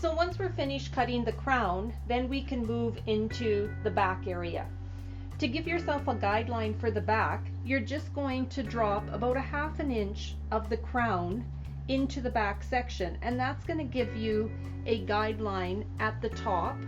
So once we're finished cutting the crown, then we can move into the back area. To give yourself a guideline for the back, you're just going to drop about a 1/2 inch of the crown into the back section, and that's going to give you a guideline at the top.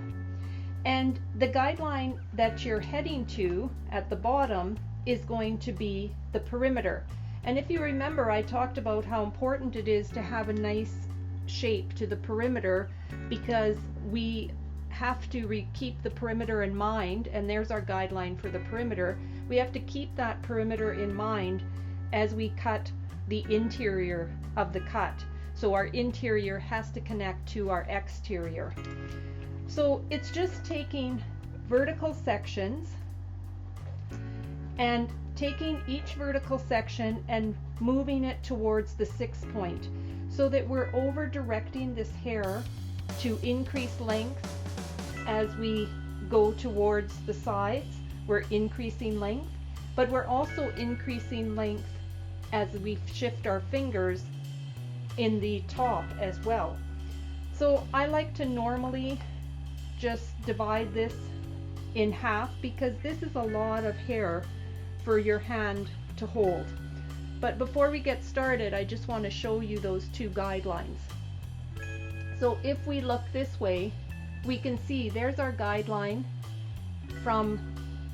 And the guideline that you're heading to at the bottom is going to be the perimeter. And if you remember, I talked about how important it is to have a nice shape to the perimeter, because we have to keep the perimeter in mind, and there's our guideline for the perimeter. We have to keep that perimeter in mind as we cut the interior of the cut. So our interior has to connect to our exterior. So it's just taking vertical sections and taking each vertical section and moving it towards the 6 point, so that we're over directing this hair to increase length as we go towards the sides. We're increasing length, but we're also increasing length as we shift our fingers in the top as well. So I like to normally just divide this in half, because this is a lot of hair for your hand to hold. But before we get started, I just want to show you those two guidelines. So if we look this way, we can see there's our guideline from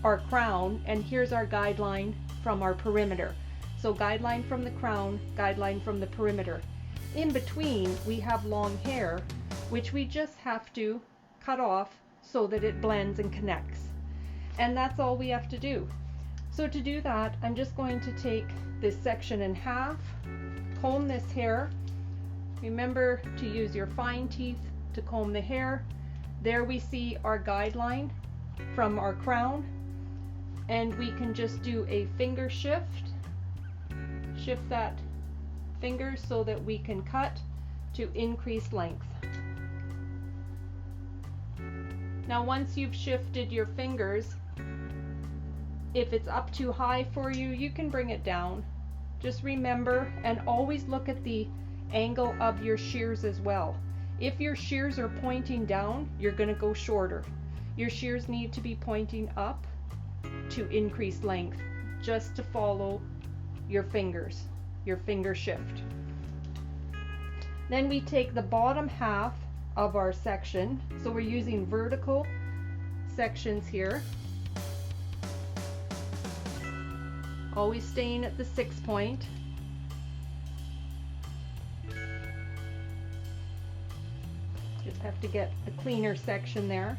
our crown, and here's our guideline from our perimeter. So guideline from the crown, guideline from the perimeter. In between, we have long hair, which we just have to cut off so that it blends and connects. And that's all we have to do. So to do that, I'm just going to take this section in half, comb this hair. Remember to use your fine teeth to comb the hair. There we see our guideline from our crown, and we can just do a finger shift that finger so that we can cut to increase length. Now once you've shifted your fingers, if it's up too high for you, you can bring it down. Just remember, and always look at the angle of your shears as well. If your shears are pointing down, you're going to go shorter. Your shears need to be pointing up to increase length, just to follow your fingers, your finger shift. Then we take the bottom half of our section, so we're using vertical sections here, always staying at the 6 point. Just have to get a cleaner section there.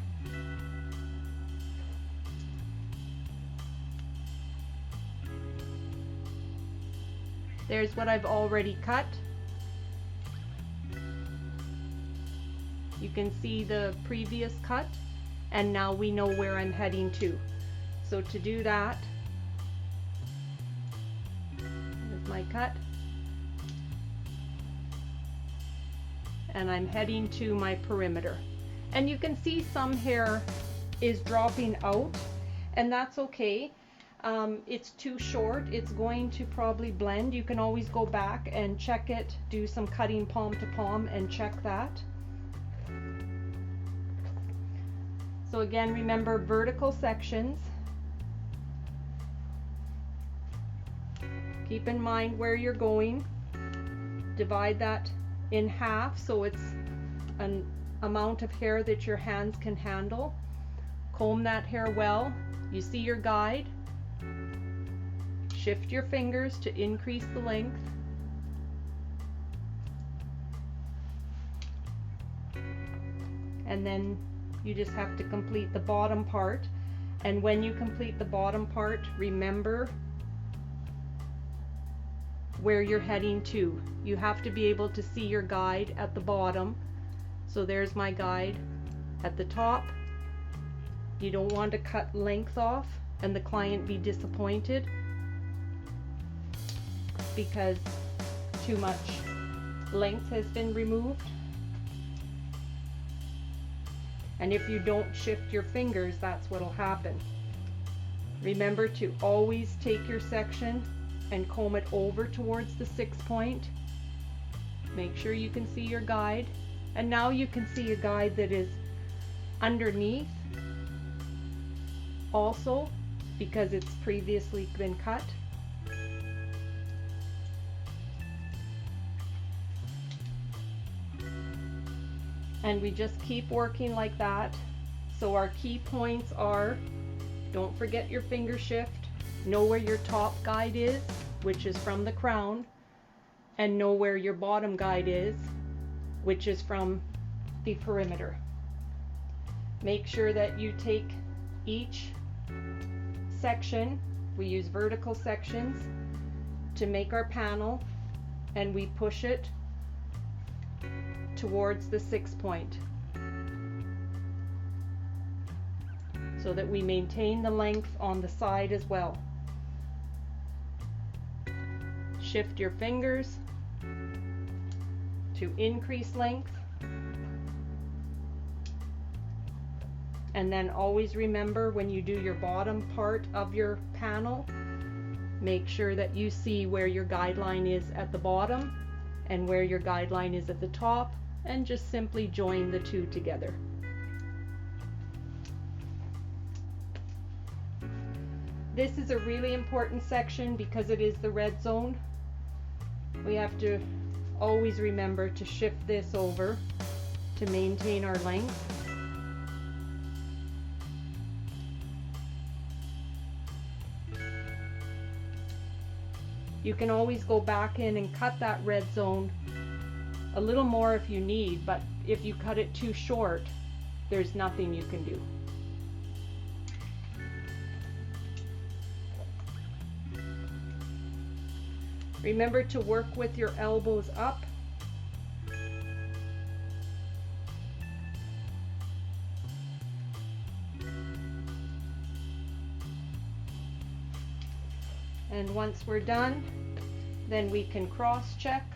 There's what I've already cut. You can see the previous cut, and now we know where I'm heading to. So to do that, here's my cut, and I'm heading to my perimeter. And you can see some hair is dropping out, and that's okay. It's too short, it's going to probably blend. You can always go back and check it, do some cutting palm to palm and check that. So again, remember vertical sections. Keep in mind where you're going. Divide that in half so it's an amount of hair that your hands can handle. Comb that hair well. You see your guide. Shift your fingers to increase the length. And then you just have to complete the bottom part. And when you complete the bottom part, remember where you're heading to. You have to be able to see your guide at the bottom. So there's my guide at the top. You don't want to cut length off and the client be disappointed because too much length has been removed. And if you don't shift your fingers, that's what'll happen. Remember to always take your section and comb it over towards the 6 point. Make sure you can see your guide. And now you can see a guide that is underneath also, because it's previously been cut. And we just keep working like that. So our key points are, don't forget your finger shift, know where your top guide is, which is from the crown, and know where your bottom guide is, which is from the perimeter. Make sure that you take each section, we use vertical sections to make our panel, and we push it towards the 6 point so that we maintain the length on the side as well. Shift your fingers to increase length, and then always remember when you do your bottom part of your panel, make sure that you see where your guideline is at the bottom and where your guideline is at the top, and just simply join the two together. This is a really important section because it is the red zone. We have to always remember to shift this over to maintain our length. You can always go back in and cut that red zone a little more if you need, but if you cut it too short, there's nothing you can do. Remember to work with your elbows up. And once we're done, then we can cross check